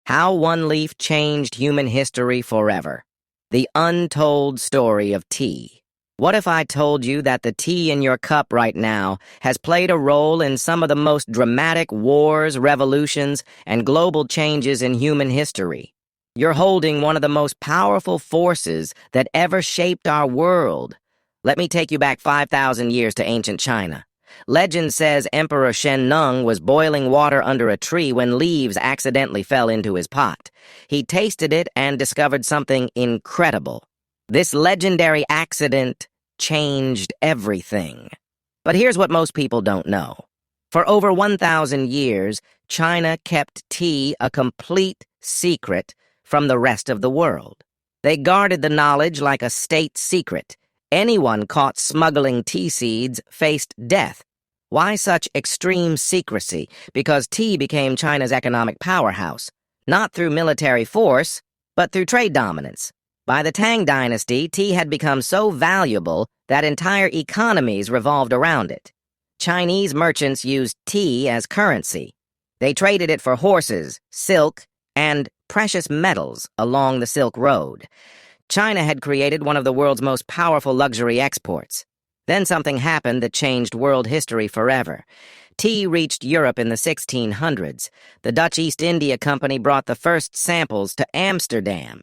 How one leaf changed human history forever. The untold story of tea. What if I told you that the tea in your cup right now has played a role in some of the most dramatic wars, revolutions, and global changes in human history? You're holding one of the most powerful forces that ever shaped our world. Let me take you back 5,000 years to ancient China. Legend says Emperor Shen Nung was boiling water under a tree when leaves accidentally fell into his pot. He tasted it and discovered something incredible. This legendary accident changed everything. But here's what most people don't know. For over 1,000 years, China kept tea a complete secret from the rest of the world. They guarded the knowledge like a state secret. Anyone caught smuggling tea seeds faced death. Why such extreme secrecy? Because tea became China's economic powerhouse, not through military force, but through trade dominance. By the Tang Dynasty, tea had become so valuable that entire economies revolved around it. Chinese merchants used tea as currency. They traded it for horses, silk, and precious metals along the Silk Road. China had created one of the world's most powerful luxury exports. Then something happened that changed world history forever. Tea reached Europe in the 1600s. The Dutch East India Company brought the first samples to Amsterdam.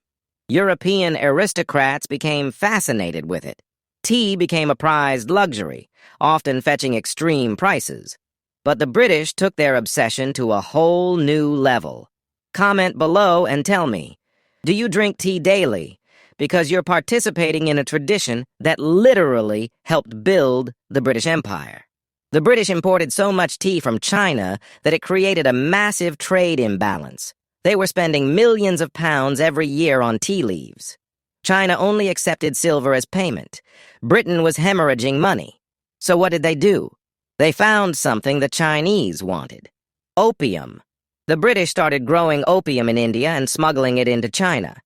European aristocrats became fascinated with it. Tea became a prized luxury, often fetching extreme prices. But the British took their obsession to a whole new level. Comment below and tell me, do you drink tea daily? Because you're participating in a tradition that literally helped build the British Empire. The British imported so much tea from China that it created a massive trade imbalance. They were spending millions of pounds every year on tea leaves. China only accepted silver as payment. Britain was hemorrhaging money. So what did they do? They found something the Chinese wanted. Opium. The British started growing opium in India and smuggling it into China.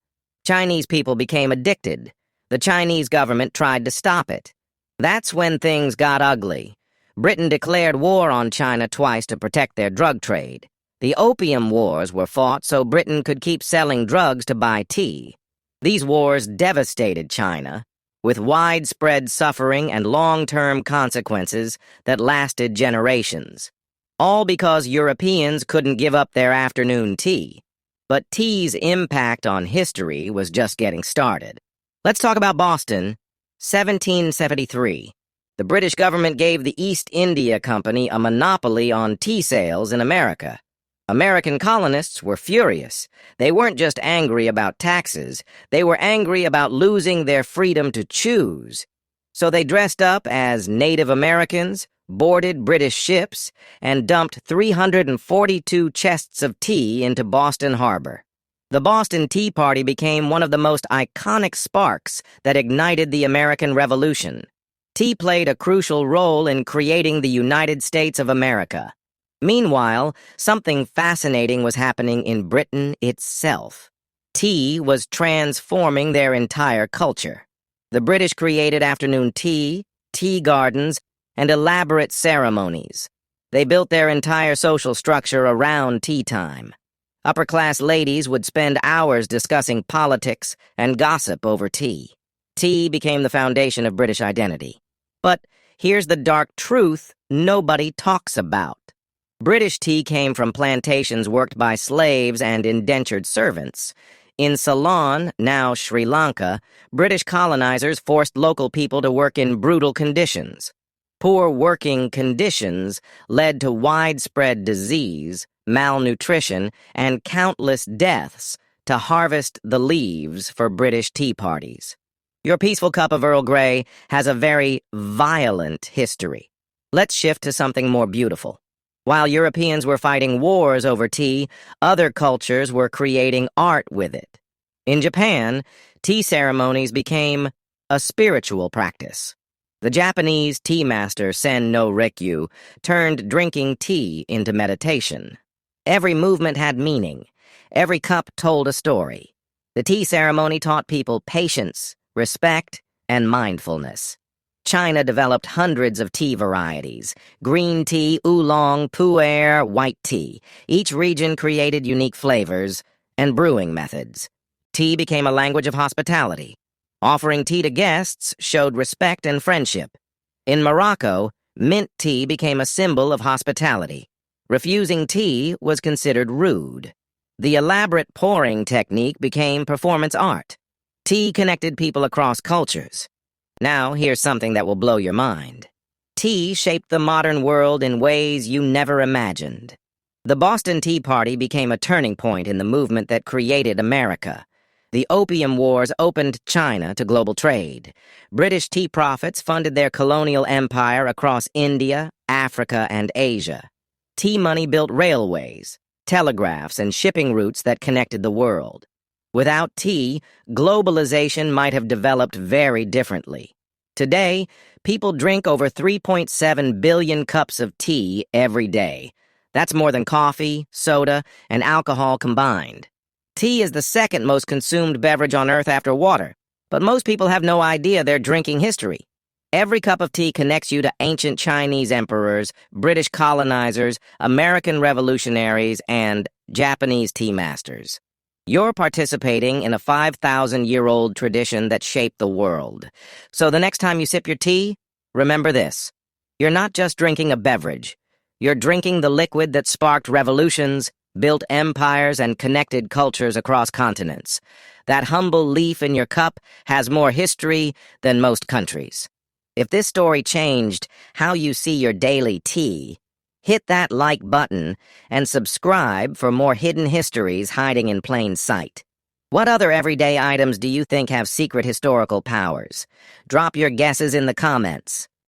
Chinese people became addicted. The Chinese government tried to stop it. That's when things got ugly. Britain declared war on China twice to protect their drug trade. The Opium Wars were fought so Britain could keep selling drugs to buy tea. These wars devastated China, with widespread suffering and long-term consequences that lasted generations. All because Europeans couldn't give up their afternoon tea. But tea's impact on history was just getting started. Let's talk about Boston. 1773. The British government gave the East India Company a monopoly on tea sales in America. American colonists were furious. They weren't just angry about taxes. They were angry about losing their freedom to choose. So they dressed up as Native Americans, boarded British ships, and dumped 342 chests of tea into Boston Harbor. The Boston Tea Party became one of the most iconic sparks that ignited the American Revolution. Tea played a crucial role in creating the United States of America. Meanwhile, something fascinating was happening in Britain itself. Tea was transforming their entire culture. The British created afternoon tea, tea gardens, and elaborate ceremonies. They built their entire social structure around tea time. Upper-class ladies would spend hours discussing politics and gossip over tea. Tea became the foundation of British identity. But here's the dark truth nobody talks about. British tea came from plantations worked by slaves and indentured servants. In Ceylon, now Sri Lanka, British colonizers forced local people to work in brutal conditions. Poor working conditions led to widespread disease, malnutrition, and countless deaths to harvest the leaves for British tea parties. Your peaceful cup of Earl Grey has a very violent history. Let's shift to something more beautiful. While Europeans were fighting wars over tea, other cultures were creating art with it. In Japan, tea ceremonies became a spiritual practice. The Japanese tea master Sen no Rikyu turned drinking tea into meditation. Every movement had meaning. Every cup told a story. The tea ceremony taught people patience, respect, and mindfulness. China developed hundreds of tea varieties: green tea, oolong, pu'er, white tea. Each region created unique flavors, and brewing methods. Tea became a language of hospitality. Offering tea to guests showed respect and friendship. In Morocco, mint tea became a symbol of hospitality. Refusing tea was considered rude. The elaborate pouring technique became performance art. Tea connected people across cultures. Now, here's something that will blow your mind. Tea shaped the modern world in ways you never imagined. The Boston Tea Party became a turning point in the movement that created America. The Opium Wars opened China to global trade. British tea profits funded their colonial empire across India, Africa, and Asia. Tea money built railways, telegraphs, and shipping routes that connected the world. Without tea, globalization might have developed very differently. Today, people drink over 3.7 billion cups of tea every day. That's more than coffee, soda, and alcohol combined. Tea is the second most consumed beverage on Earth after water, but most people have no idea their drinking history. Every cup of tea connects you to ancient Chinese emperors, British colonizers, American revolutionaries, and Japanese tea masters. You're participating in a 5,000-year-old tradition that shaped the world. So the next time you sip your tea, remember this. You're not just drinking a beverage. You're drinking the liquid that sparked revolutions, built empires, and connected cultures across continents. That humble leaf in your cup has more history than most countries. If this story changed how you see your daily tea, hit that like button and subscribe for more hidden histories hiding in plain sight. What other everyday items do you think have secret historical powers? Drop your guesses in the comments.